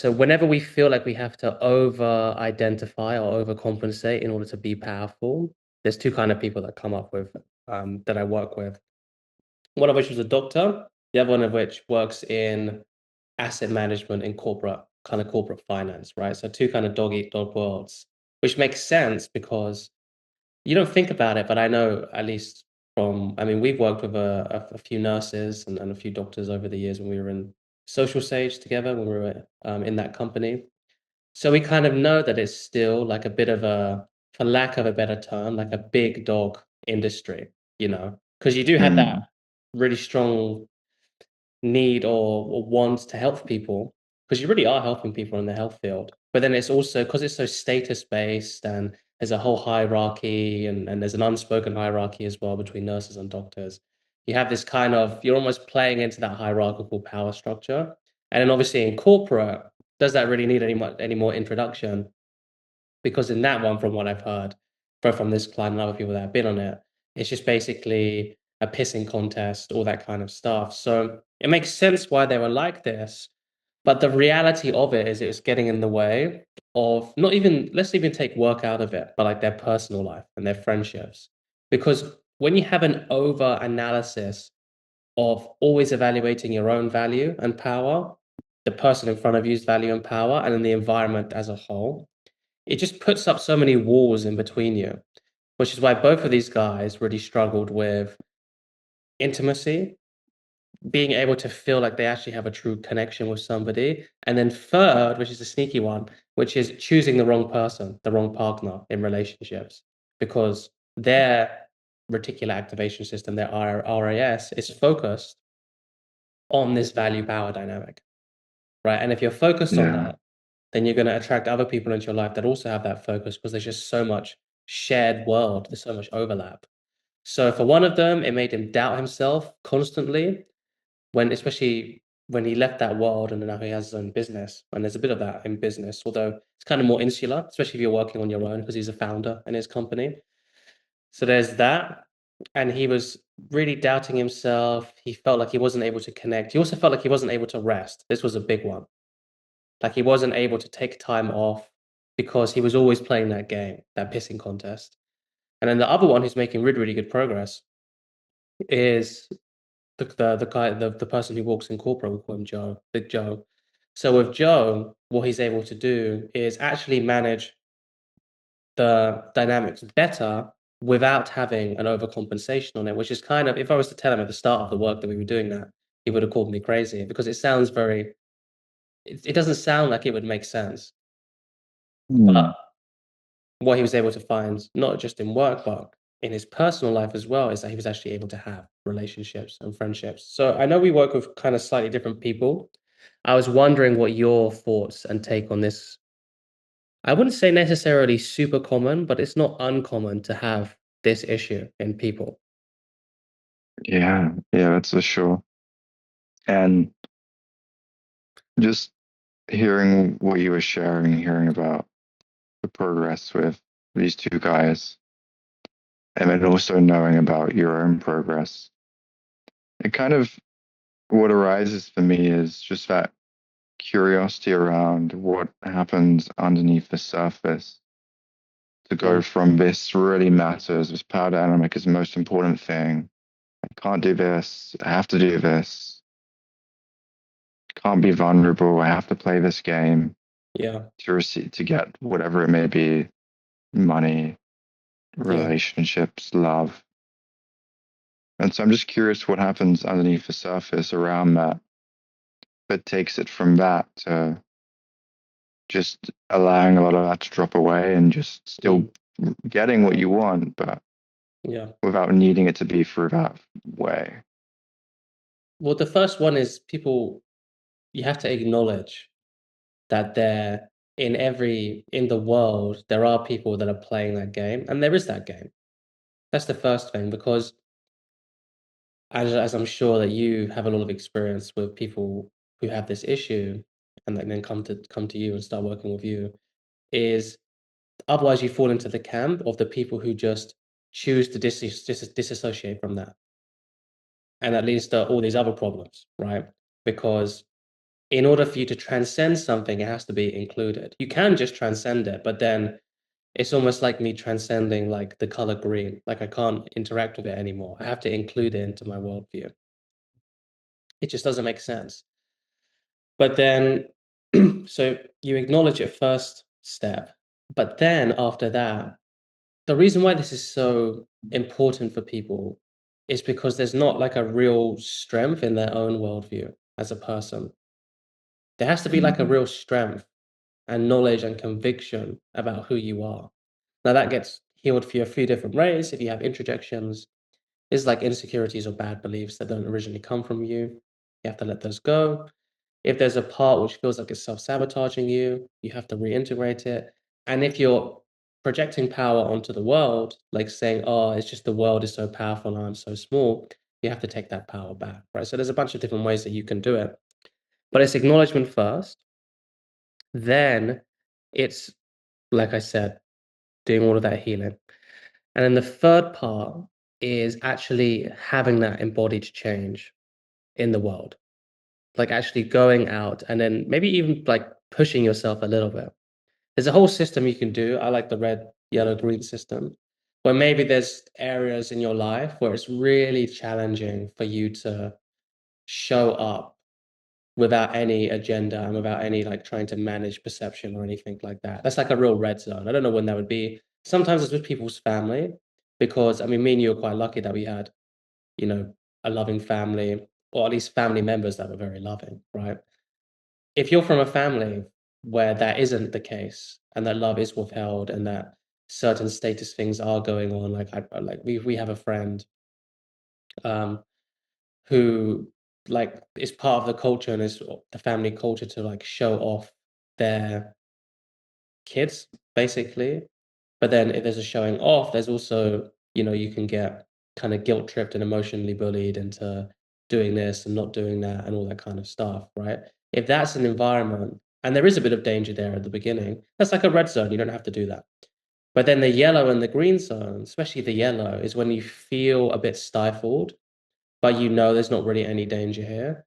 So whenever we feel like we have to over-identify or overcompensate in order to be powerful, there's two kind of people that come up with that I work with. One of which was a doctor, the other one of which works in asset management and corporate finance, right? So two kind of dog eat dog worlds, which makes sense because you don't think about it, but I know at least I mean, we've worked with a few nurses and a few doctors over the years when we were in social stage together, when we were in that company. So we kind of know that it's still like a bit of for lack of a better term, like a big dog industry, because you do have that Mm, really strong need or want to help people, because you really are helping people in the health field. But then it's also because it's so status based and there's a whole hierarchy and there's an unspoken hierarchy as well between nurses and doctors. You have this kind of, you're almost playing into that hierarchical power structure. And then obviously in corporate, does that really need any more introduction? Because in that one, from what I've heard, both from this client and other people that have been on it, it's just basically a pissing contest, all that kind of stuff. So it makes sense why they were like this. But the reality of it is it's getting in the way of not even, let's even take work out of it, but like their personal life and their friendships. Because when you have an over analysis of always evaluating your own value and power, the person in front of you's value and power, and then the environment as a whole, it just puts up so many walls in between you, which is why both of these guys really struggled with intimacy, being able to feel like they actually have a true connection with somebody. And then third, which is a sneaky one, which is choosing the wrong person, the wrong partner in relationships, because their reticular activation system, their RAS, is focused on this value power dynamic, right? And if you're focused on yeah. that, then you're going to attract other people into your life that also have that focus because there's just so much shared world, there's so much overlap. So for one of them, it made him doubt himself constantly especially when he left that world and now he has his own business. And there's a bit of that in business, although it's kind of more insular, especially if you're working on your own because he's a founder in his company. So there's that. And he was really doubting himself. He felt like he wasn't able to connect. He also felt like he wasn't able to rest. This was a big one. Like he wasn't able to take time off because he was always playing that game, that pissing contest. And then the other one who's making really, really good progress is the guy, the person who walks in corporate, we call him Joe, Big Joe. So with Joe, what he's able to do is actually manage the dynamics better without having an overcompensation on it, which is kind of, if I was to tell him at the start of the work that we were doing that, he would have called me crazy because it sounds it doesn't sound like it would make sense. Mm, But what he was able to find, not just in work, but in his personal life as well, is that he was actually able to have relationships and friendships. So I know we work with kind of slightly different people. I was wondering what your thoughts and take on this. I wouldn't say necessarily super common, but it's not uncommon to have this issue in people. yeah, yeah, that's for sure. And just hearing what you were sharing, hearing about the progress with these two guys, and then also knowing about your own progress, it kind of what arises for me is just that curiosity around what happens underneath the surface to go Mm, from this really matters, this power dynamic is the most important thing. I can't do this, I have to do this, can't be vulnerable, I have to play this game yeah, to get whatever it may be, money, yeah. relationships, love. And so I'm just curious what happens underneath the surface around that takes it from that to just allowing a lot of that to drop away and just still Mm, getting what you want, but yeah. without needing it to be through that way. Well, the first one is people, you have to acknowledge that in the world, there are people that are playing that game, and there is that game. That's the first thing, because as I'm sure that you have a lot of experience with people who have this issue and then come to you and start working with you, is otherwise you fall into the camp of the people who just choose to disassociate from that. And that leads to all these other problems, right? Because in order for you to transcend something, it has to be included. You can just transcend it, but then it's almost like me transcending like the color green. Like I can't interact with it anymore. I have to include it into my worldview. It just doesn't make sense. But then, so you acknowledge it first step, but then after that, the reason why this is so important for people is because there's not like a real strength in their own worldview as a person. There has to be like a Mm. real strength and knowledge and conviction about who you are. Now that gets healed for you a few different ways. If you have introjections, it's like insecurities or bad beliefs that don't originally come from you. You have to let those go. If there's a part which feels like it's self-sabotaging you, you have to reintegrate it. And if you're projecting power onto the world, like saying, oh, it's just the world is so powerful and I'm so small, you have to take that power back, right? So there's a bunch of different ways that you can do it. But it's acknowledgement first. Then it's, like I said, doing all of that healing. And then the third part is actually having that embodied change in the world, like actually going out and then maybe even like pushing yourself a little bit. There's a whole system you can do. I like the red, yellow, green system, where maybe there's areas in your life where it's really challenging for you to show up without any agenda and without any like trying to manage perception or anything like that. That's like a real red zone. I don't know when that would be. Sometimes it's with people's family, because I mean, me and you are quite lucky that we had, you know, a loving family, or at least family members that were very loving, right? If you're from a family where that isn't the case and that love is withheld and that certain status things are going on, like we have a friend um who like is part of the culture and is the family culture to like show off their kids basically. But then if there's a showing off, there's also, you know, you can get kind of guilt tripped and emotionally bullied into doing this and not doing that and all that kind of stuff, right? If that's an environment, and there is a bit of danger there at the beginning, that's like a red zone. You don't have to do that. But then the yellow and the green zone, especially the yellow, is when you feel a bit stifled, but you know there's not really any danger here.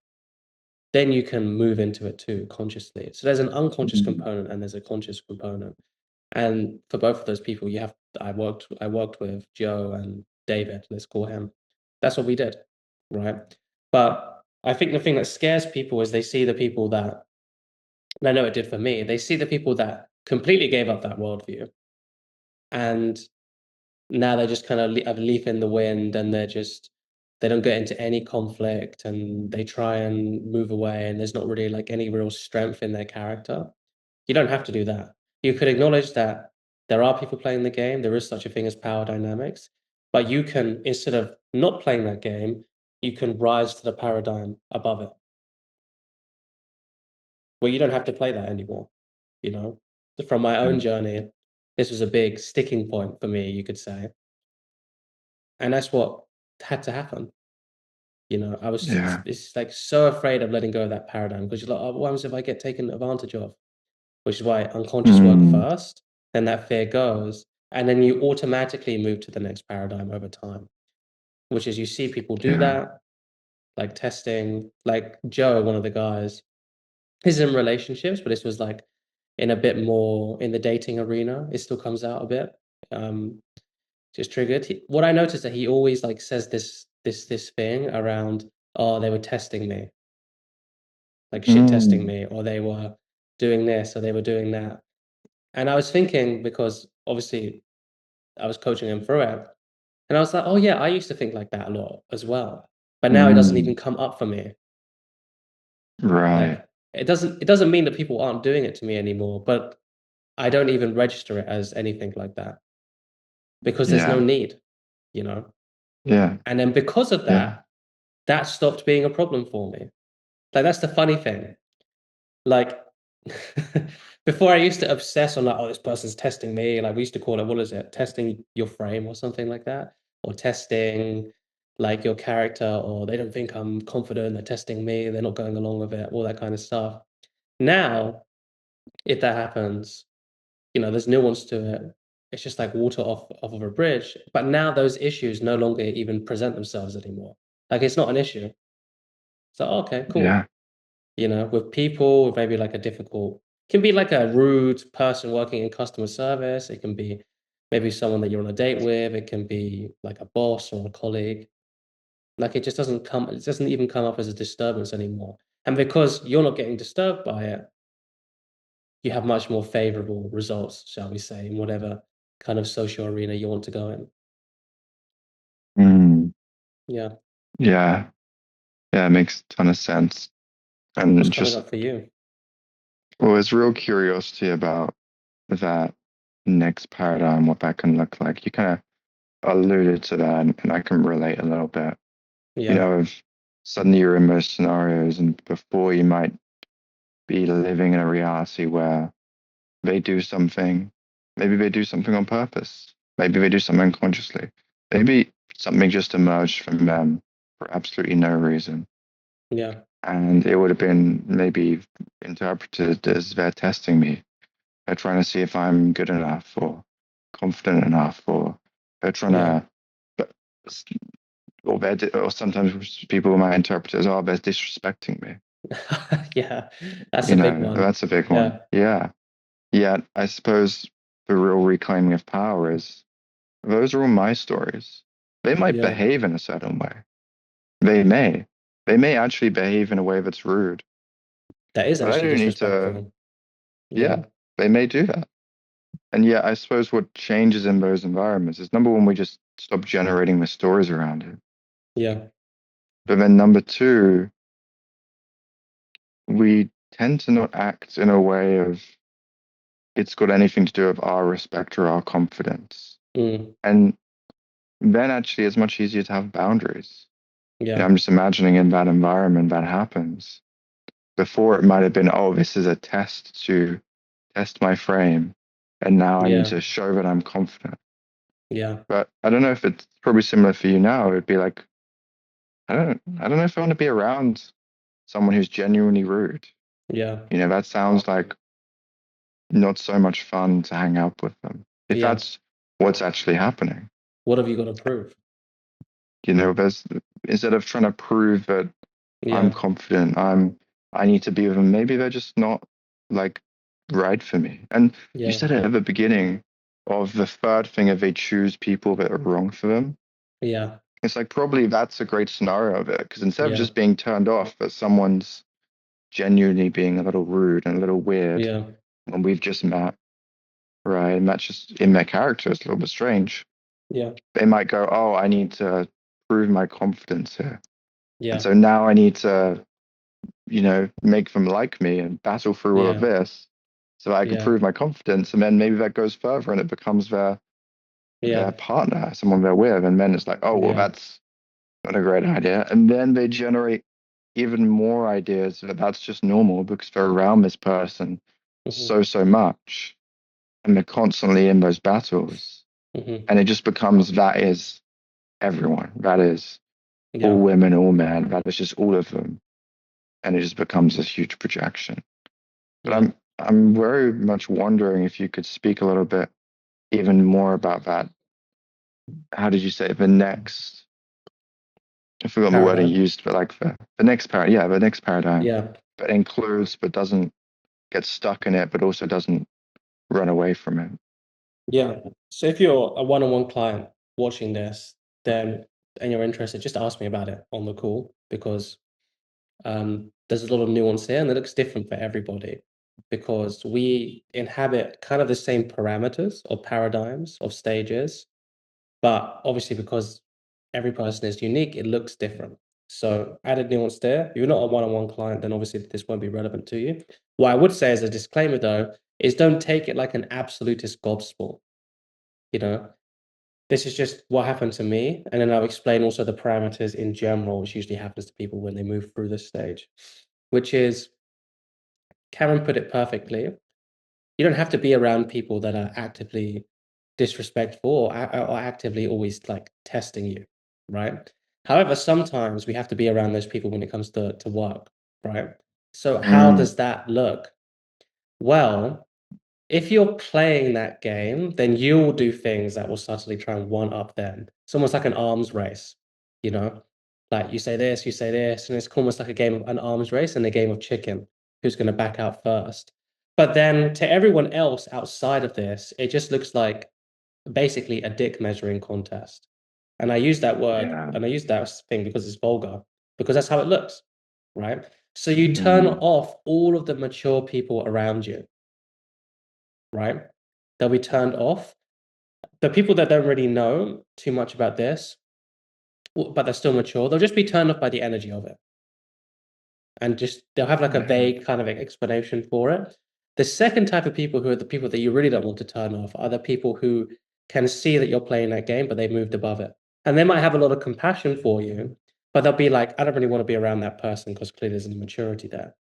Then you can move into it too consciously. So there's an unconscious Mm. component and there's a conscious component. And for both of those people, I worked with Joe and David, let's call him. That's what we did, right? But I think the thing that scares people is they see the people that, and I know it did for me, they see the people that completely gave up that worldview. And now they just kind of have a leaf in the wind and they don't get into any conflict and they try and move away and there's not really like any real strength in their character. You don't have to do that. You could acknowledge that there are people playing the game, there is such a thing as power dynamics, but you can, instead of not playing that game, you can rise to the paradigm above it, where you don't have to play that anymore, you know? From my own Mm. journey, this was a big sticking point for me, you could say. And that's what had to happen. You know, I was Yeah. it's like so afraid of letting go of that paradigm because you're like, oh, what happens if I get taken advantage of? Which is why unconscious work Mm. first, then that fear goes, and then you automatically move to the next paradigm over time, which is you see people do Yeah. that, like testing, like Joe, one of the guys, he's in relationships, but this was like in a bit more in the dating arena. It still comes out a bit. Um, just triggered. What I noticed that he always like says this thing around, oh, they were testing me, like shit testing Mm. me, or they were doing this, or they were doing that. And I was thinking, because obviously I was coaching him through it, and I was like, oh yeah, I used to think like that a lot as well. But now it doesn't Mm. even come up for me. Right. Like it doesn't mean that people aren't doing it to me anymore, but I don't even register it as anything like that because there's no Yeah. need, you know? Yeah. And then because of Yeah. that, that stopped being a problem for me. Like that's the funny thing. Like before I used to obsess on like, oh, this person's testing me. Like we used to call it, what is it? Testing your frame or something like that. Or testing like your character, or they don't think I'm confident, they're testing me, they're not going along with it, all that kind of stuff. Now, if that happens, you know, there's nuance to it. It's just like water off of a bridge. But now those issues no longer even present themselves anymore. Like it's not an issue. So okay, Yeah. cool. with people with maybe like a difficult, can be like a rude person working in customer service. It can be maybe someone that you're on a date with. It can be like a boss or a colleague. Like it doesn't even come up as a disturbance anymore. And because you're not getting disturbed by it, you have much more favorable results, shall we say, in whatever kind of social arena you want to go in. Mm. Yeah. Yeah. Yeah, it makes a ton of sense. What's And coming just, up for you? well, it's real curiosity about that next paradigm, what that can look like. You kind of alluded to that, and I can relate a little bit. Yeah. Of suddenly you're in most scenarios, and before you might be living in a reality where they do something, maybe they do something on purpose, maybe they do something consciously, maybe something just emerged from them for absolutely no reason. Yeah. And it would have been maybe interpreted as they're testing me. They're trying to see if I'm good enough or confident enough, or they're trying Yeah. to, or sometimes people might interpret it as, oh, they're disrespecting me. Yeah. That's a big one. That's a big one. Yeah. Yeah. Yet, I suppose the real reclaiming of power is those are all my stories. They might Yeah. behave in a certain way. They may. They may actually behave in a way that's rude, That is but I actually don't need to, disrespectful. Yeah. yeah, they may do that. And yet, I suppose what changes in those environments is number one, we just stop generating the stories around it. Yeah. But then number two, we tend to not act in a way of it's got anything to do with our respect or our confidence. Mm. And then actually, it's much easier to have boundaries. Yeah. I'm just imagining in that environment that happens. Before it might have been, oh, this is a test to test my frame. And now I need Yeah. to show that I'm confident. Yeah. But I don't know if it's probably similar for you now. It'd be like, I don't know if I want to be around someone who's genuinely rude. Yeah. That sounds like not so much fun to hang out with them. If Yeah. that's what's actually happening. What have you got to prove? There's instead of trying to prove that I'm Yeah. confident, I need to be with them. Maybe they're just not like right for me. And you Yeah. said it at the beginning of the third thing if they choose people that are wrong for them. Yeah. It's like probably that's a great scenario of it because instead of Yeah. just being turned off that someone's genuinely being a little rude and a little weird Yeah. when we've just met, right? And that's just in their character. It's a little bit strange. Yeah. They might go, "Oh, I need to prove my confidence here." And Yeah. so now I need to make them like me and battle through all of Yeah. this so I can Yeah. prove my confidence. And then maybe that goes further and it becomes their Yeah. partner, someone they're with. And then it's like, oh, well, Yeah. that's not a great idea. And then they generate even more ideas that that's just normal because they're around this person Hmm. so much. And they're constantly in those battles. Hmm. And it just becomes that is everyone. That is all Yeah. women, all men. That is just all of them. And it just becomes this huge projection. But Yeah. I'm very much wondering if you could speak a little bit even more about that. How did you say it? The next? I forgot the wording Paradigm. used, but like the next paradigm. Yeah, the next paradigm Yeah. that includes but doesn't get stuck in it, but also doesn't run away from it. Yeah. So if you're a one-on-one client watching this, then and you're interested, just ask me about it on the call because there's a lot of nuance here and it looks different for everybody because we inhabit kind of the same parameters or paradigms of stages, but obviously because every person is unique, it looks different. So added nuance there. If you're not a one-on-one client, then obviously this won't be relevant to you. What I would say as a disclaimer though, is don't take it like an absolutist gospel. You know, this is just what happened to me. And then I'll explain also the parameters in general, which usually happens to people when they move through this stage, which is Karen put it perfectly. You don't have to be around people that are actively disrespectful or actively always like testing you, right? However, sometimes we have to be around those people when it comes to work, right? So how Mm, does that look? Well, if you're playing that game, then you'll do things that will subtly try and one up them. It's almost like an arms race, you know? Like you say this, and it's almost like a game of an arms race and a game of chicken, who's going to back out first. But then to everyone else outside of this, it just looks like basically a dick measuring contest. And I use that word Yeah. and I use that thing because it's vulgar, because that's how it looks, right? So you turn Mm, off all of the mature people around you, right? They'll be turned off. The people that don't really know too much about this, but they're still mature, they'll just be turned off by the energy of it. And just they'll have like a yeah. vague kind of explanation for it. The second type of people, who are the people that you really don't want to turn off, are the people who can see that you're playing that game, but they've moved above it. And they might have a lot of compassion for you, but they'll be like, I don't really want to be around that person because clearly there's an immaturity there.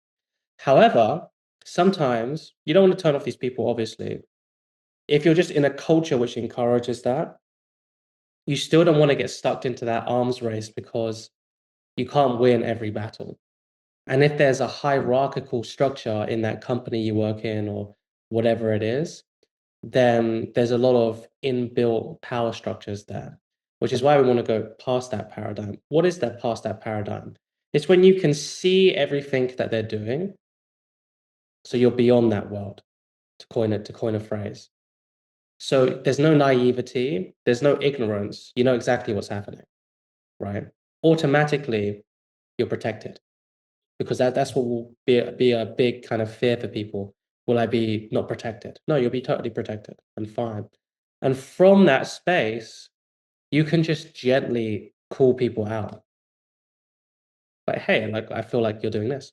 However, sometimes you don't want to turn off these people, obviously. If you're just in a culture which encourages that, you still don't want to get stuck into that arms race because you can't win every battle. And if there's a hierarchical structure in that company you work in or whatever it is, then there's a lot of inbuilt power structures there, which is why we want to go past that paradigm. What is that past that paradigm? It's when you can see everything that they're doing. So you're beyond that world, to coin a phrase. So there's no naivety, there's no ignorance. You know exactly what's happening, right? Automatically, you're protected, because that's what will be a big kind of fear for people. Will I be not protected? No, you'll be totally protected and fine. And from that space, you can just gently call people out. Like, hey, like I feel like you're doing this.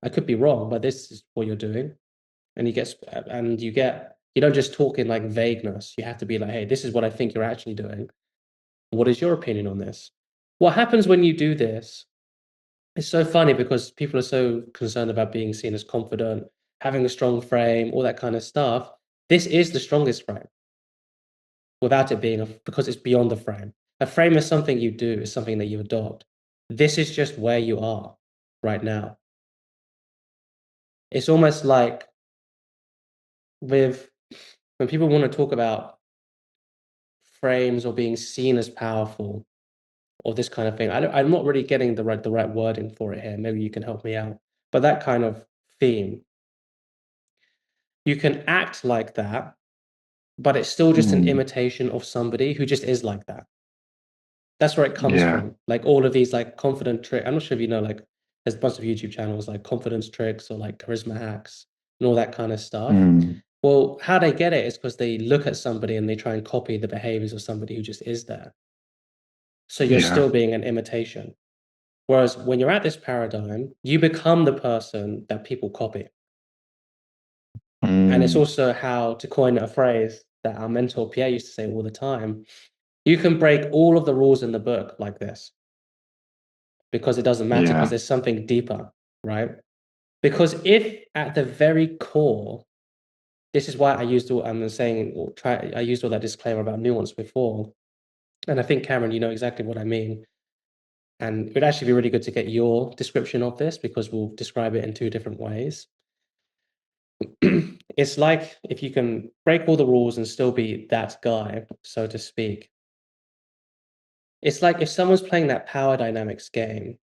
I could be wrong, but this is what you're doing. And you don't just talk in like vagueness. You have to be like, hey, this is what I think you're actually doing. What is your opinion on this? What happens when you do this? It's so funny because people are so concerned about being seen as confident, having a strong frame, all that kind of stuff. This is the strongest frame without it being because it's beyond the frame. A frame is something you do, is something that you adopt. This is just where you are right now. It's almost like with when people want to talk about frames or being seen as powerful or this kind of thing. I'm not really getting the right wording for it here. Maybe you can help me out. But that kind of theme, you can act like that, but it's still just an Mm, imitation of somebody who just is like that. That's where it comes yeah. from. Like all of these like confident trick. I'm not sure if you know, like there's a bunch of YouTube channels like confidence tricks or like charisma hacks and all that kind of stuff. Mm, Well, how they get it is because they look at somebody and they try and copy the behaviors of somebody who just is there. So you're yeah. still being an imitation. Whereas when you're at this paradigm, you become the person that people copy. And it's Mm, also how, to coin a phrase that our mentor Pierre used to say all the time, you can break all of the rules in the book like this because it doesn't matter because yeah. there's something deeper, right? Because if at the very core, this is why I'm saying, I used all that disclaimer about nuance before. And I think, Cameron, you know exactly what I mean. And it would actually be really good to get your description of this because we'll describe it in two different ways. It's like if you can break all the rules and still be that guy, so to speak. It's like if someone's playing that power dynamics game,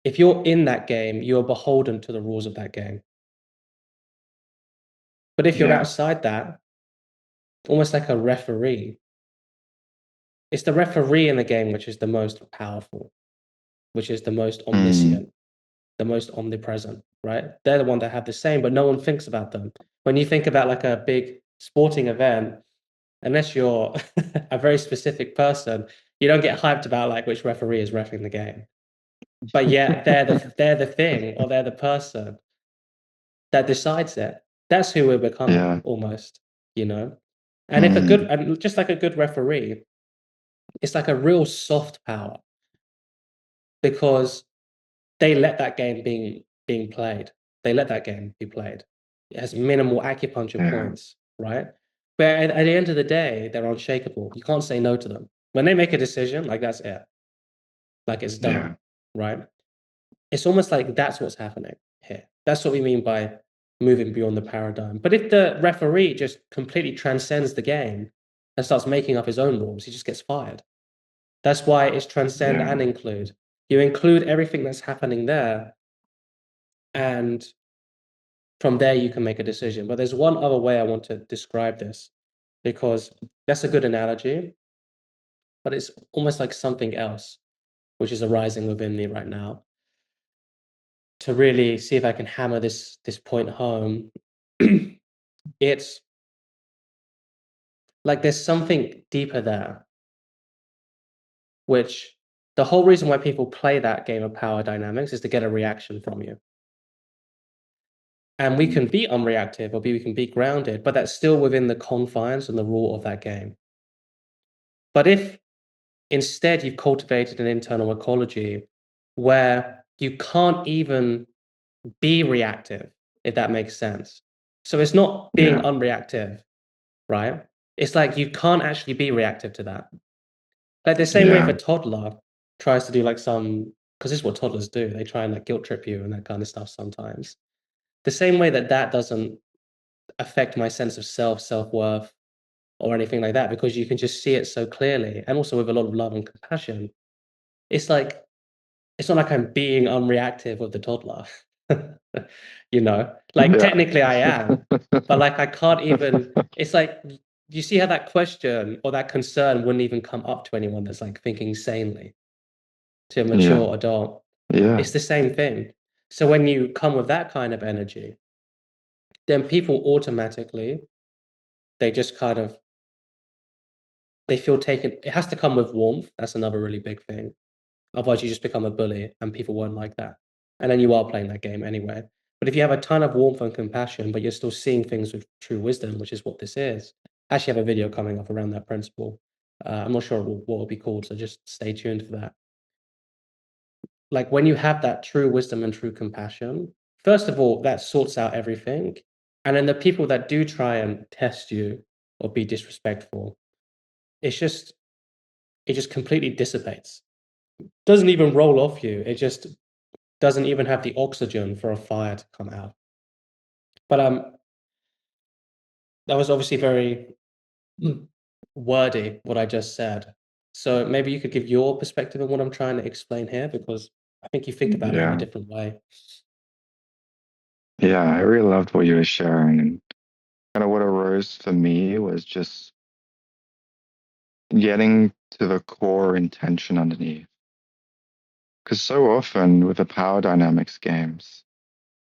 if you're in that game, you're beholden to the rules of that game. But if you're Yeah. outside that, almost like a referee, it's the referee in the game which is the most powerful, which is the most Mm, omniscient, the most omnipresent, right? They're the one that have the same, but no one thinks about them. When you think about like a big sporting event, unless you're a very specific person, you don't get hyped about like which referee is reffing the game. But yet they're the thing or they're the person that decides it. That's who we're becoming yeah. almost, you know? And if a good Mm, and just like a good referee, it's like a real soft power because they let that game being played. They let that game be played. It has minimal acupuncture yeah. points, right? But at the end of the day, they're unshakable. You can't say no to them. When they make a decision, like that's it. Like it's Yeah. done, right? It's almost like that's what's happening here. That's what we mean by moving beyond the paradigm. But if the referee just completely transcends the game and starts making up his own rules, he just gets fired. That's why it's transcend Yeah. and include. You include everything that's happening there, and from there you can make a decision. But there's one other way I want to describe this because that's a good analogy, but it's almost like something else which is arising within me right now. To really see if I can hammer this point home, it's like there's something deeper there, which the whole reason why people play that game of power dynamics is to get a reaction from you. And we can be unreactive or we can be grounded, but that's still within the confines and the rule of that game. But if instead you've cultivated an internal ecology where you can't even be reactive, if that makes sense. So it's not being Yeah. unreactive, right? It's like you can't actually be reactive to that. Like the same way if a Yeah. toddler tries to do like some, because this is what toddlers do, they try and like guilt trip you and that kind of stuff sometimes. The same way that that doesn't affect my sense of self, self-worth, or anything like that, because you can just see it so clearly, and also with a lot of love and compassion. It's like it's not like I'm being unreactive with the toddler. You know? Like Yeah. technically I am, but like I can't even it's like you see how that question or that concern wouldn't even come up to anyone that's like thinking sanely to a Yeah. mature adult. Yeah. It's the same thing. So when you come with that kind of energy, then people automatically they just kind of they feel taken. It has to come with warmth. That's another really big thing. Otherwise, you just become a bully and people won't like that. And then you are playing that game anyway. But if you have a ton of warmth and compassion, but you're still seeing things with true wisdom, which is what this is, I actually have a video coming up around that principle. I'm not sure what it'll be called, so just stay tuned for that. Like when you have that true wisdom and true compassion, first of all, that sorts out everything. And then the people that do try and test you or be disrespectful, it's just it just completely dissipates. Doesn't even roll off you. It just doesn't even have the oxygen for a fire to come out. But that was obviously very wordy what I just said. So maybe you could give your perspective on what I'm trying to explain here, because I think you think about it in a Yeah. different way. Yeah. I really loved what you were sharing. And kind of what arose for me was just getting to the core intention underneath. Because so often with the power dynamics games,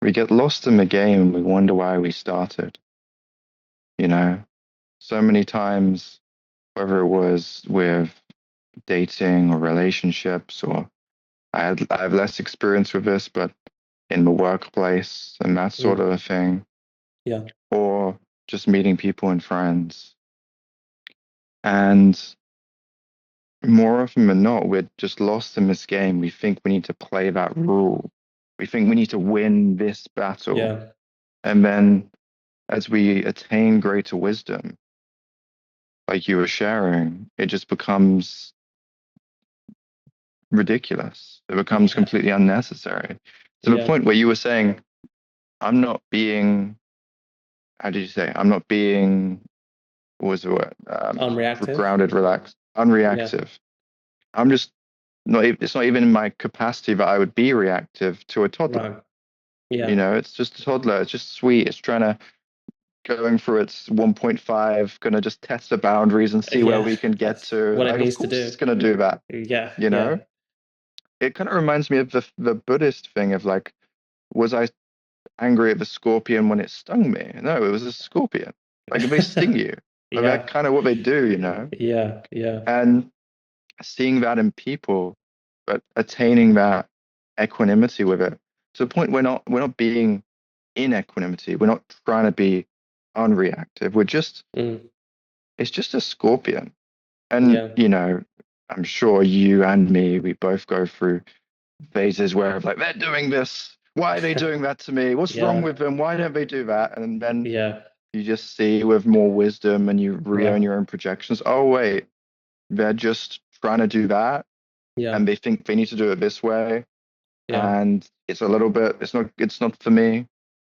we get lost in the game and we wonder why we started. You know, so many times, whether it was with dating or relationships, or I have less experience with this, but in the workplace and that sort Mm, of a thing, yeah, or just meeting people and friends. And more often than not, we're just lost in this game. We think we need to play that rule. We think we need to win this battle. yeah, And then as we attain greater wisdom, like you were sharing, it just becomes ridiculous. It becomes yeah, completely unnecessary to the yeah. point where you were saying, I'm not being, how did you say? I'm not being, what was the word? Unreactive. Grounded, relaxed, Yeah, unreactive. I'm just not, it's not even in my capacity that I would be reactive to a toddler. right. Yeah, It's just a toddler. It's just sweet. It's trying to going through its 1.5, gonna just test the boundaries and see where yeah. we can get That's to. what it Like, of needs to course, do. it's gonna do that. Yeah, You know, yeah, it kind of reminds me of the Buddhist thing of like, was I angry at the scorpion when it stung me? No, it was a scorpion. Like they sting you. Like that's yeah, kind of what they do. yeah, yeah, And seeing that in people, but attaining that equanimity with it to the point we're not being in equanimity. We're not trying to be unreactive. We're just mm, it's just a scorpion. And yeah, I'm sure you and me, we both go through phases where like they're doing this. Why are they doing that to me? What's wrong yeah, with them? Why don't they do that? And then yeah, you just see with more wisdom and you re-own yeah, your own projections. Oh wait, they're just trying to do that yeah, and they think they need to do it this way. yeah, And it's a little bit, it's not for me.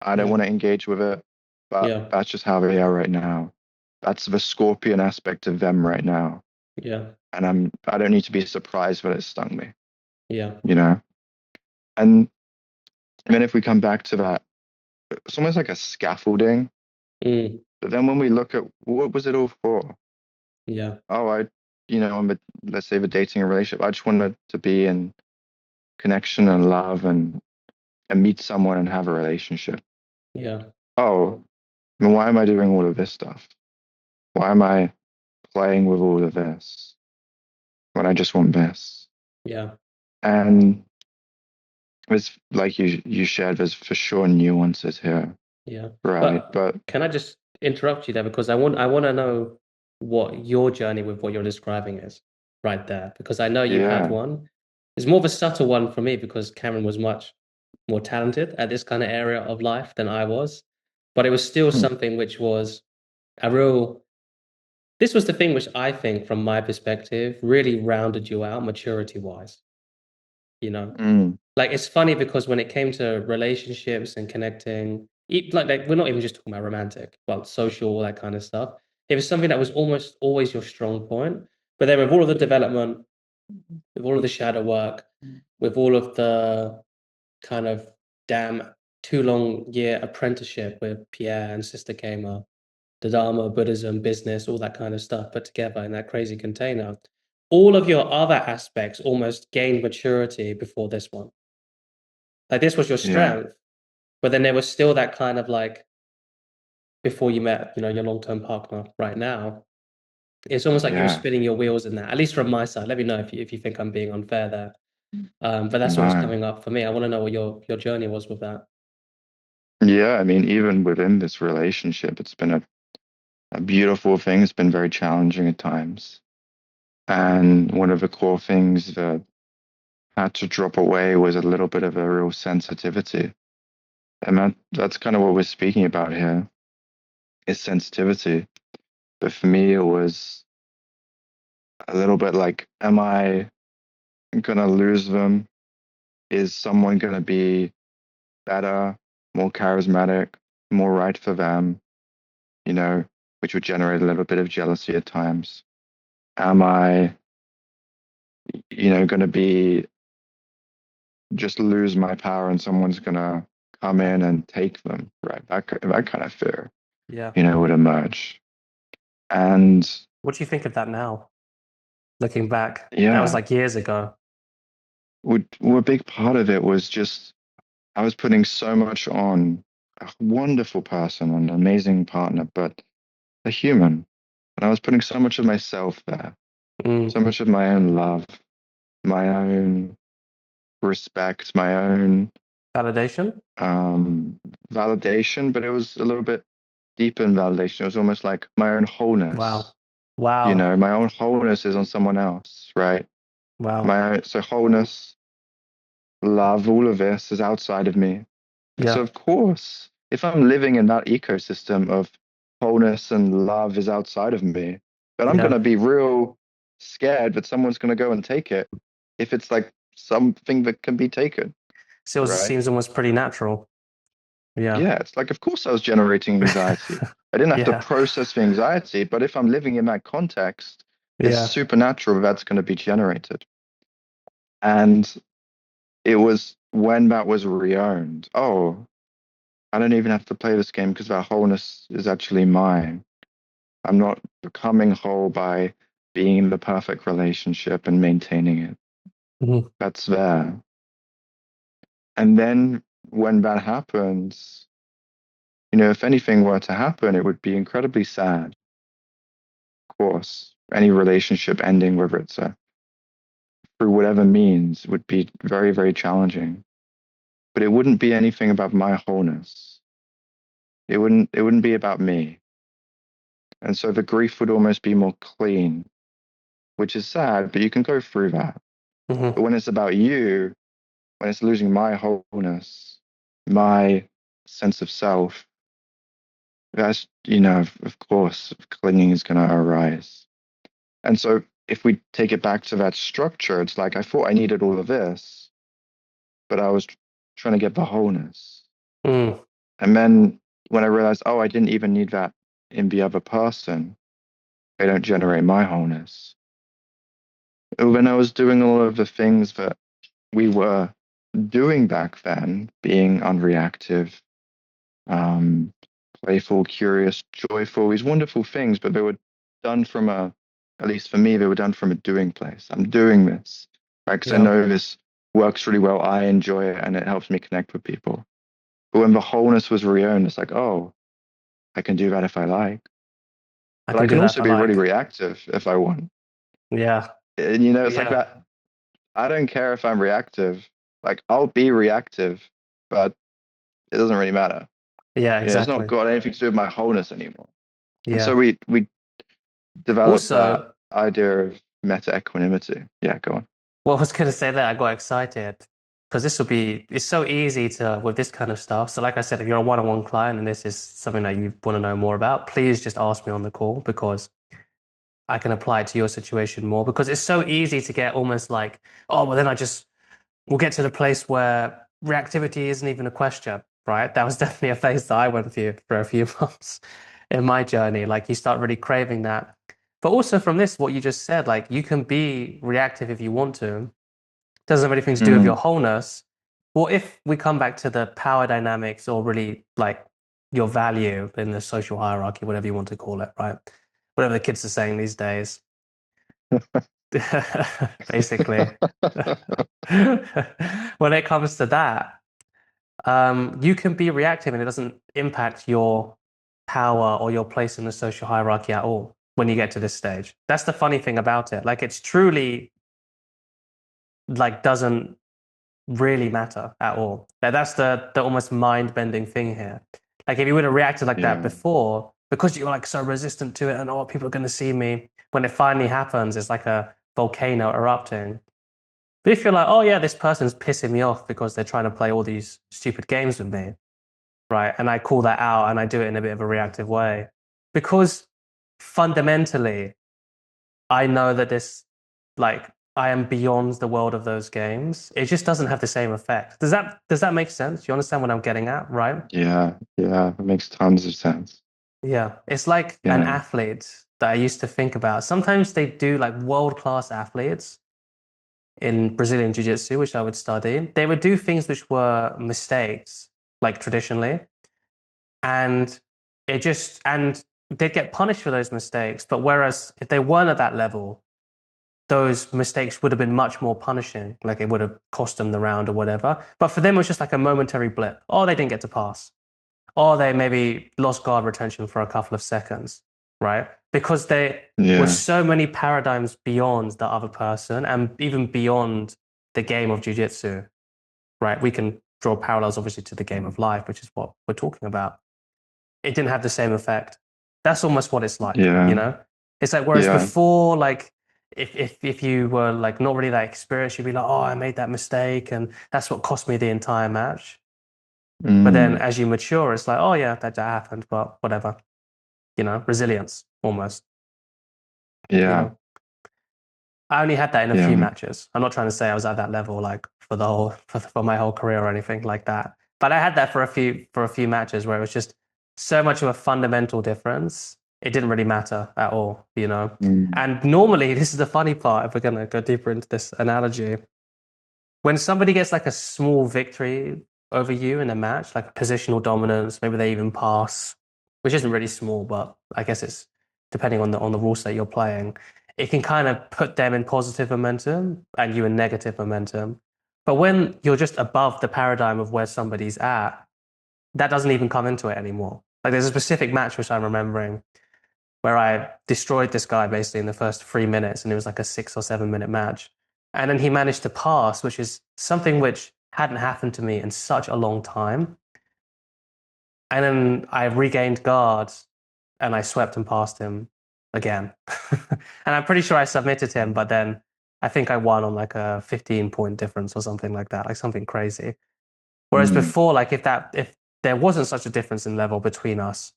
I don't yeah, want to engage with it. But yeah, that's just how they are right now. That's the scorpion aspect of them right now. Yeah. and I don't need to be surprised when it stung me, Yeah. you know? And then if we come back to that, it's almost like a scaffolding. Mm. But then when we look at what was it all for? Yeah. Oh, I'm let's say the dating and relationship. I just wanted to be in connection and love and meet someone and have a relationship. Yeah. Oh, then why am I doing all of this stuff? Why am I playing with all of this when I just want this? Yeah. And there's like you shared, there's for sure nuances here, Yeah. right? But But can I just interrupt you there because I want to know what your journey with what you're describing is right there because I know you had yeah, one. It's more of a subtle one for me because Cameron was much more talented at this kind of area of life than I was. But it was still mm, something which was a real, this was the thing which I think, from my perspective, really rounded you out maturity wise, you know? mm, Like it's funny because when it came to relationships and connecting, like we're not even just talking about romantic, but social, all that kind of stuff. It was something that was almost always your strong point. But then with all of the development, with all of the shadow work, with all of the kind of damn 2 long year apprenticeship with Pierre and Sister Kama, the Dharma, Buddhism, business, all that kind of stuff put together in that crazy container. All of your other aspects almost gained maturity before this one. Like this was your yeah, strength, but then there was still that kind of like before you met, your long-term partner right now. It's almost like you were yeah. spinning your wheels in that, at least from my side. Let me know if you think I'm being unfair there. But that's what was No. coming up for me. I want to know what your journey was with that. Yeah, I mean, even within this relationship, it's been a beautiful thing. It's been very challenging at times. And one of the core things that had to drop away was a little bit of a real sensitivity. And that's kind of what we're speaking about here is sensitivity. But for me, it was a little bit like, am I gonna lose them? Is someone gonna be better, more charismatic, more right for them, which would generate a little bit of jealousy at times? Am I, gonna be just lose my power and someone's gonna come in and take them, right? That kind of fear, Yeah. would emerge. And What do you think of that now? Looking back, that was yeah, like years ago. a big part of it was just I was putting so much on a wonderful person, an amazing partner, but a human. And I was putting so much of myself there, Mm. so much of my own love, my own respect, my own Validation? um, validation, but it was a little bit deeper in validation. It was almost like my own Wow. wholeness. Wow. My own wholeness is on someone else, right? Wow. So wholeness, love, all of this is outside of me. And so, Yeah. of course, if I'm living in that ecosystem of wholeness and love is outside of me, then I'm going Yeah. to be real scared that someone's going to go and take it if it's like something that can be taken, Still right? seems almost pretty natural. Yeah. Yeah, it's like, of course, I was generating anxiety. I didn't have to Yeah. process the anxiety, but if I'm living in that context, it's Yeah. supernatural that's going to be generated. And it was when that was reowned. Oh, I don't even have to play this game because that wholeness is actually mine. I'm not becoming whole by being in the perfect relationship and maintaining it. Mhm. That's there. And then when that happens, if anything were to happen, it would be incredibly sad, of course. Any relationship ending, whether it's through whatever means, would be very, very challenging. But it wouldn't be anything about my wholeness. It wouldn't be about me. And so the grief would almost be more clean, which is sad, but you can go through that. But Mhm. when it's about you, when it's losing my wholeness, my sense of self, that's, of course, clinging is going to arise. And so if we take it back to that structure, it's like I thought I needed all of this, but I was trying to get the wholeness. Mm. And then when I realized, oh, I didn't even need that in the other person, they don't generate my wholeness. when I was doing all of the things that we were doing back then, being unreactive, um, playful, curious, joyful, these wonderful things, but they were done from at least for me, they were done from a doing place. I'm doing this, right? Because I Yeah, know this works really well. I enjoy it and it helps me connect with people. But when the wholeness was reowned, it's like, oh, I can do that if I like. I But I can do can that if also I be really like. reactive if I want. Yeah, And it's like yeah, that. I don't care if I'm reactive. Like I'll be reactive, but it doesn't really matter. yeah, It's not exactly. got anything to do with my wholeness anymore. And so Yeah. we developed that Also, idea of meta equanimity. Yeah, go on. well, I was going to say that I got excited because it's so easy to, with this kind of stuff. So, like I said, if you're a one-on-one client and this is something that you want to know more about, please just ask me on the call because I can apply it to your situation more because it's so easy to get almost like, oh, well, then we'll get to the place where reactivity isn't even a question, right? That was definitely a phase that I went through for a few months in my journey. Like you start really craving that. But also from this, what you just said, like you can be reactive if you want to. Doesn't have anything to do with your Mm, wholeness. Well, if we come back to the power dynamics or really like your value in the social hierarchy, whatever you want to call it, right? Whatever the kids are saying these days, basically. When it comes to that, you can be reactive and it doesn't impact your power or your place in the social hierarchy at all when you get to this stage. That's the funny thing about it. Like it's truly like doesn't really matter at all. That's the almost mind-bending thing here. Like if you would have reacted like that yeah. before, because you're like so resistant to it and oh, people are going to see me. When it finally happens, it's like a volcano erupting. But if you're like, oh yeah, this person's pissing me off because they're trying to play all these stupid games with me, right? And I call that out and I do it in a bit of a reactive way. Because fundamentally, I know that like, I am beyond the world of those games. It just doesn't have the same effect. Does that make sense? You understand what I'm getting at, right? Yeah, yeah, it makes tons of sense. Yeah. It's like an Yeah. athlete that I used to think about. Sometimes they do like world-class athletes in Brazilian Jiu-Jitsu, which I would study. They would do things which were mistakes, like traditionally. And and they'd get punished for those mistakes. But whereas if they weren't at that level, those mistakes would have been much more punishing. Like it would have cost them the round or whatever. But for them, it was just like a momentary blip. Oh, they didn't get to pass. Or they maybe lost guard retention for a couple of seconds, right? Because they were Yeah. so many paradigms beyond the other person and even beyond the game of jiu-jitsu, right? We can draw parallels, obviously, to the game of life, which is what we're talking about. It didn't have the same effect. That's almost what it's like, you Yeah. know? It's like, whereas Yeah. before, like, if you were like not really that experienced, you'd be like, oh, I made that mistake, and that's what cost me the entire match. But then Mm, as you mature, it's like, oh yeah, that happened, but whatever, resilience almost, you yeah. know. I only had that in a few Yeah. matches. I'm not trying to say I was at that level like for the whole for my whole career or anything like that. But I had that for a few matches where it was just so much of a fundamental difference. It didn't really matter at all, you know. Mm, And normally, this is the funny part, if we're gonna go deeper into this analogy. When somebody gets like a small victory over you in a match, like a positional dominance, maybe they even pass, which isn't really small, but I guess it's depending on the rules that you're playing. It can kind of put them in positive momentum and you in negative momentum. But when you're just above the paradigm of where somebody's at, that doesn't even come into it anymore. Like there's a specific match which I'm remembering where I destroyed this guy basically in the first 3 minutes, and it was like a 6 or 7 minute match. And then he managed to pass, which is something which hadn't happened to me in such a long time. And then I regained guard and I swept and passed him again. And I'm pretty sure I submitted him, but then I think I won on like a 15-point difference or something like that, like something crazy. Whereas mm, before, like if there wasn't such a difference in level between us,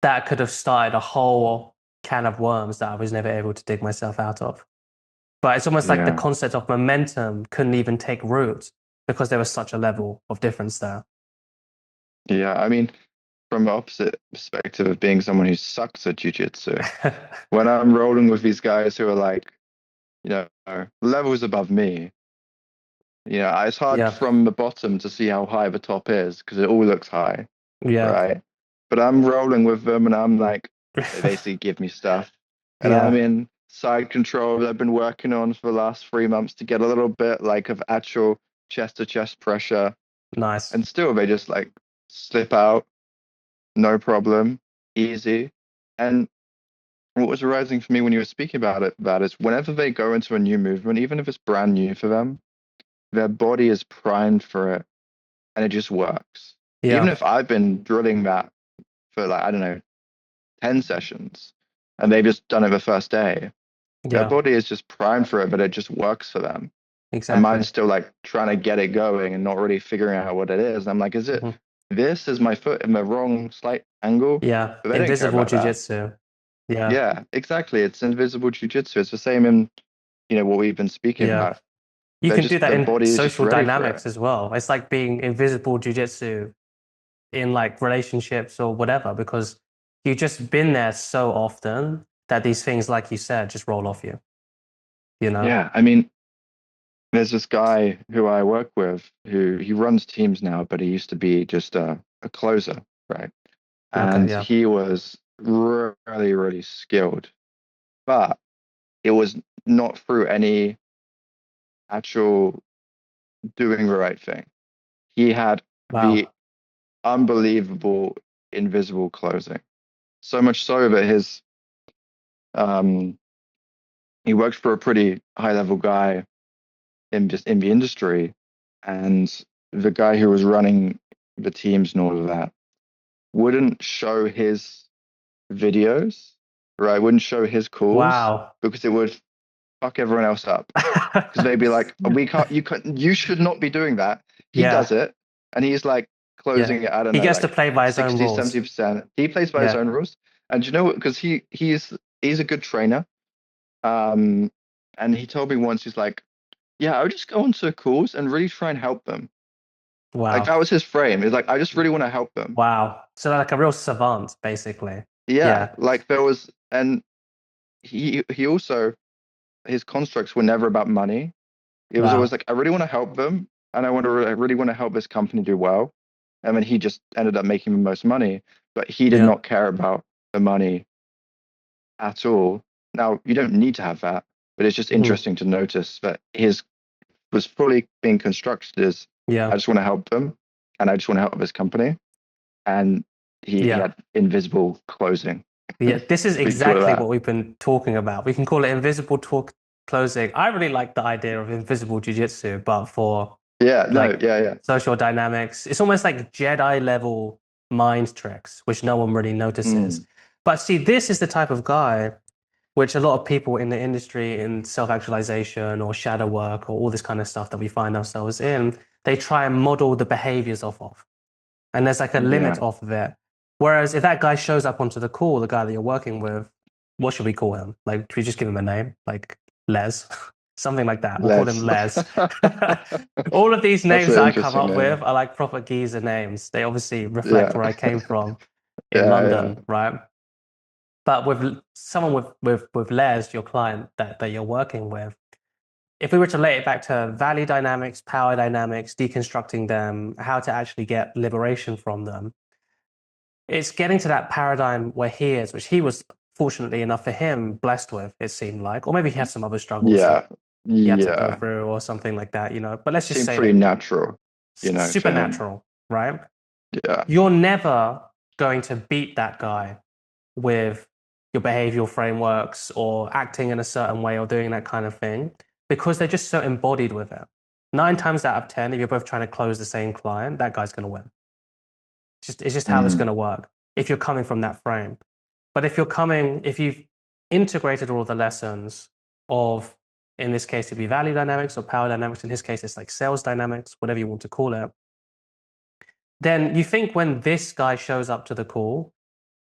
that could have started a whole can of worms that I was never able to dig myself out of. But it's almost like the yeah. concept of momentum couldn't even take root because there was such a level of difference there. Yeah. I mean, from the opposite perspective of being someone who sucks at jujitsu, when I'm rolling with these guys who are like you know, levels above me. It's hard Yeah. from the bottom to see how high the top is because it all looks high, Yeah. right? But I'm rolling with them and I'm like, they basically give me stuff. And I'm Yeah. in side control that I've been working on for the last 3 months to get a little bit like of actual chest to chest pressure. Nice. And still they just like slip out, no problem, easy. And what was arising for me when you were speaking about it, that is whenever they go into a new movement, even if it's brand new for them, their body is primed for it and it just works. Even Yeah. if I've been drilling that for like, I don't know, 10 sessions and they've just done it the first day, their Yeah. body is just primed for it, but it just works for them. And mine's Exactly. still like trying to get it going and not really figuring out what it is. And I'm like, is it Mhm. this? Is my foot in the wrong slight angle? Yeah. But they don't care Invisible about that. jujitsu. Yeah. Yeah, exactly. It's invisible jujitsu. It's the same in, what we've been speaking Yeah. about. You They're can do just that the in body is just social ready for it. dynamics as well. It's like being invisible jujitsu in like relationships or whatever, because you've just been there so often that these things, like you said, just roll off you, you know? Yeah, I mean, there's this guy who I work with who he runs teams now, but he used to be just a closer, right? Okay, And yeah. he was really, really skilled, but it was not through any actual doing the right thing. He had the Wow. unbelievable invisible closing. So much so that um he worked for a pretty high level guy in the industry, and the guy who was running the teams and all of that wouldn't show his videos, right? Wouldn't show his calls Wow. because it would fuck everyone else up. Because they'd be like, "We can't, you should not be doing that." He does Yeah. it, and he's like Yeah. closing it, I don't He know, gets to like play by his own 60, rules. 70%. He plays by his Yeah. own rules. And you know what? Because he's a good trainer. Um, and he told me once, he's like, "Yeah, I would just go onto calls and really try and help them." Like Wow. that was his frame. He's like, "I just really want to help them." Wow. So like a real savant, basically. Yeah, Yeah. like there was, and he also his constructs were never about money. It was always Wow. like, I really want to help them, and I really want to help this company do well. And then he just ended up making the most money, but he did Yeah. not care about the money at all. Now, you don't need to have that, but it's just Mhm. interesting to notice that his was fully being constructed as I Yeah. just want to help them, and I just want to help this company. And he Yeah. had invisible closing. Yeah. This is We can call it exactly that. what we've been talking about. We can call it invisible talk closing. I really like the idea of invisible jiu-jitsu, but for Yeah, no, like yeah, yeah. social dynamics, it's almost like Jedi level mind tricks, which no one really notices. Mm, But see, this is the type of guy which a lot of people in the industry in self-actualization or shadow work or all this kind of stuff that we find ourselves in, they try and model the behaviors off of. And there's like a limit yeah, off of it. Whereas if that guy shows up onto the call, the guy that you're working with, what should we call him? Like, do we just give him a name? Like Les? Something like that. We'll call him Les. Les. All of these That's names an that I come interesting up name. with are like proper geezer names. They obviously reflect Yeah, where I came from in yeah, yeah, London, right? But with someone with Les, your client that you're working with, if we were to relate it back to value dynamics, power dynamics, deconstructing them, how to actually get liberation from them, it's getting to that paradigm where he is, which he was fortunately enough for him blessed with, it seemed like, or maybe he had some other struggles that yeah, he had to go yeah. through or something like that, you know. But let's just Seemed say pretty that natural, to him. supernatural, right? Yeah, You're never going to beat that guy with your behavioral frameworks or acting in a certain way or doing that kind of thing because they're just so embodied with it. 9 times out of 10, if you're both trying to close the same client, that guy's going to win. It's just how it's mm, going to work if you're coming from that frame. But if you've integrated all the lessons of, in this case, it'd be value dynamics or power dynamics. In his case, it's like sales dynamics, whatever you want to call it. Then you think when this guy shows up to the call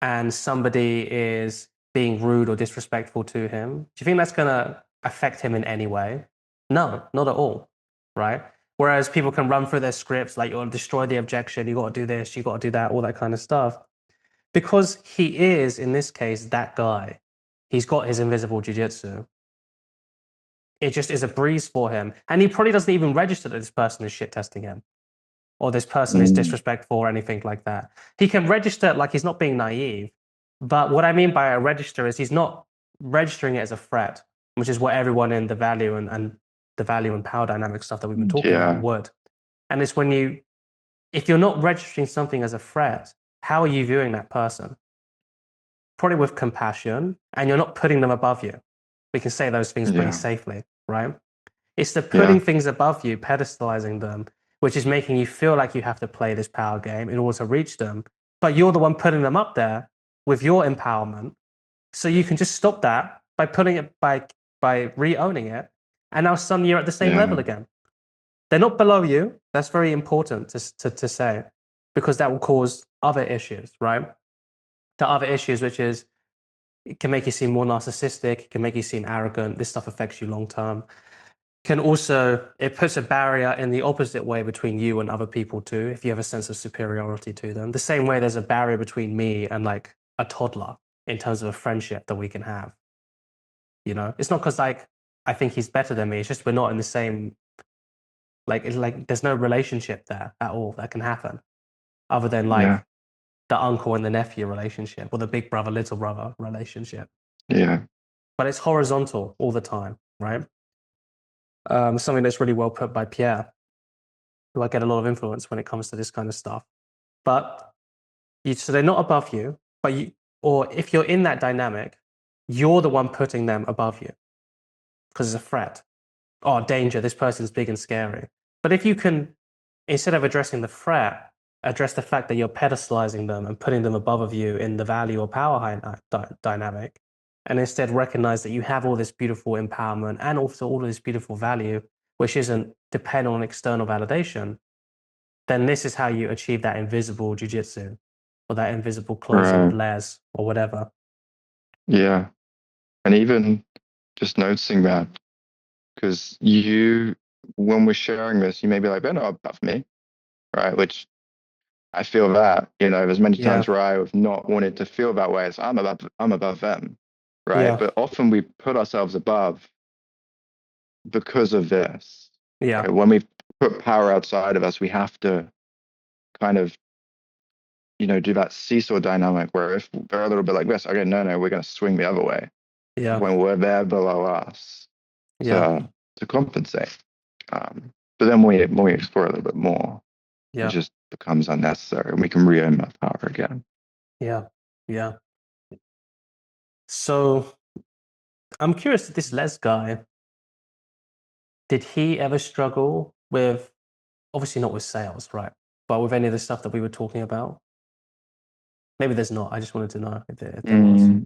and somebody is being rude or disrespectful to him, do you think that's going to affect him in any way? No, not at all. Right. Whereas people can run through their scripts like, you'll destroy the objection, you got to do this, you got to do that, all that kind of stuff. Because he is, in this case, that guy. He's got his invisible jujitsu. it just is a breeze for him. And he probably doesn't even register that this person is shit testing him or this person is Mm, disrespectful or anything like that. He can register it like he's not being naive. But what I mean by a register is he's not registering it as a threat, which is what everyone in the value and the value and power dynamic stuff that we've been talking about yeah, would. And it's when you, if you're not registering something as a threat, how are you viewing that person? Probably with compassion, and you're not putting them above you. We can say those things pretty yeah, safely, right? It's the putting yeah, things above you, pedestalizing them, which is making you feel like you have to play this power game in order to reach them. But you're the one putting them up there with your empowerment. So you can just stop that by putting it by re-owning it. And now suddenly you're at the same level yeah, again. They're not below you. That's very important to say because that will cause other issues, right? The other issues, which is it can make you seem more narcissistic, it can make you seem arrogant. This stuff affects you long term. Can also, it puts a barrier in the opposite way between you and other people too, if you have a sense of superiority to them. The same way there's a barrier between me and like a toddler in terms of a friendship that we can have. You know, it's not because like I think he's better than me. It's just we're not in the same like it's like there's no relationship there at all that can happen other than yeah, like the uncle and the nephew relationship or the big brother little brother relationship. yeah, But it's horizontal all the time, right? Something that's really well put by Pierre, who I get a lot of influence when it comes to this kind of stuff. But so they're not above you, but you, or if you're in that dynamic, you're the one putting them above you because it's a threat. Oh, danger, this person's big and scary. But if you can, instead of addressing the threat, address the fact that you're pedestalizing them and putting them above of you in the value or power dynamic, and instead recognize that you have all this beautiful empowerment and also all of this beautiful value, which isn't dependent on external validation, then this is how you achieve that invisible jujitsu or that invisible closing of right, layers or whatever. yeah. And even just noticing that, because you, when we're sharing this, you may be like, they're not above me, right? Which I feel that, there's many Yeah, times where I have not wanted to feel that way. It's I'm above them, right? yeah, But often we put ourselves above because of this, yeah, right? When we put power outside of us, we have to kind of, do that seesaw dynamic where if they're a little bit like this, okay, no, no, we're going to swing the other way yeah, when we're there below us yeah, to compensate. But then when we explore a little bit more, it yeah, just becomes unnecessary and we can re-own that power again. yeah, yeah. So I'm curious, this Les guy, did he ever struggle with, obviously not with sales, right? But with any of the stuff that we were talking about? Maybe there's not. I just wanted to know if there was.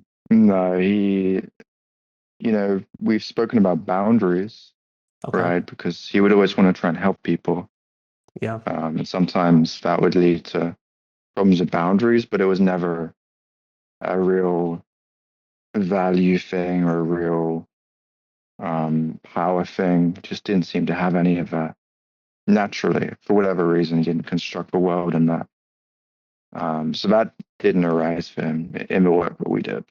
No, we've spoken about boundaries, Okay. right? Because he would always want to try and help people. Yeah. And sometimes that would lead to problems with boundaries, but it was never a real value thing or a real power thing. Just didn't seem to have any of that naturally. For whatever reason, he didn't construct the world in that. So that didn't arise for him in the work that we did.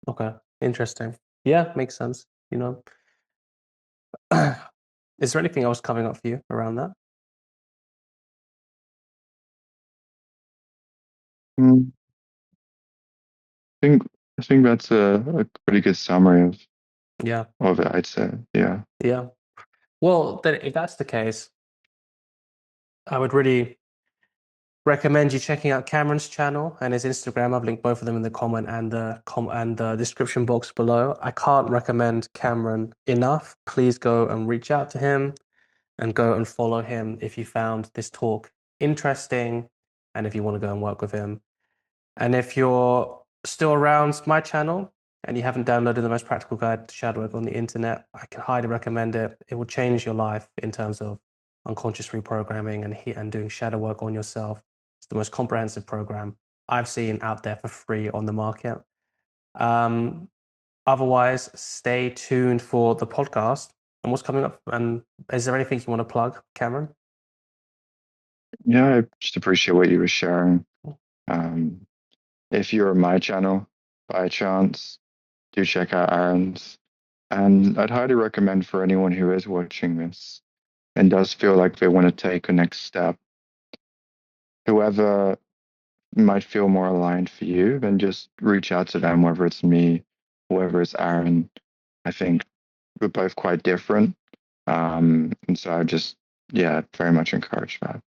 Okay. Interesting. Yeah, makes sense. You know, is there anything else coming up for you around that? Mm, I think I think that's a pretty good summary Yeah. of it, I'd say. Yeah. Yeah. Well, then if that's the case, I would really recommend you checking out Cameron's channel and his Instagram. I've linked both of them in the comment and the description box below. I can't recommend Cameron enough. Please go and reach out to him and go and follow him if you found this talk interesting and if you want to go and work with him. And if you're still around my channel and you haven't downloaded the most practical guide to shadow work on the internet, I can highly recommend it. It will change your life in terms of unconscious reprogramming and doing shadow work on yourself. It's the most comprehensive program I've seen out there for free on the market. Um, Otherwise, stay tuned for the podcast and what's coming up. And is there anything you want to plug, Cameron? Yeah, I just appreciate what you were sharing. Um, if you're on my channel by chance, do check out Aaron's. And I'd highly recommend for anyone who is watching this and does feel like they want to take a next step, whoever might feel more aligned for you, then just reach out to them, whether it's me, whether it's Aaron. I think we're both quite different. And so I just, yeah, very much encourage that.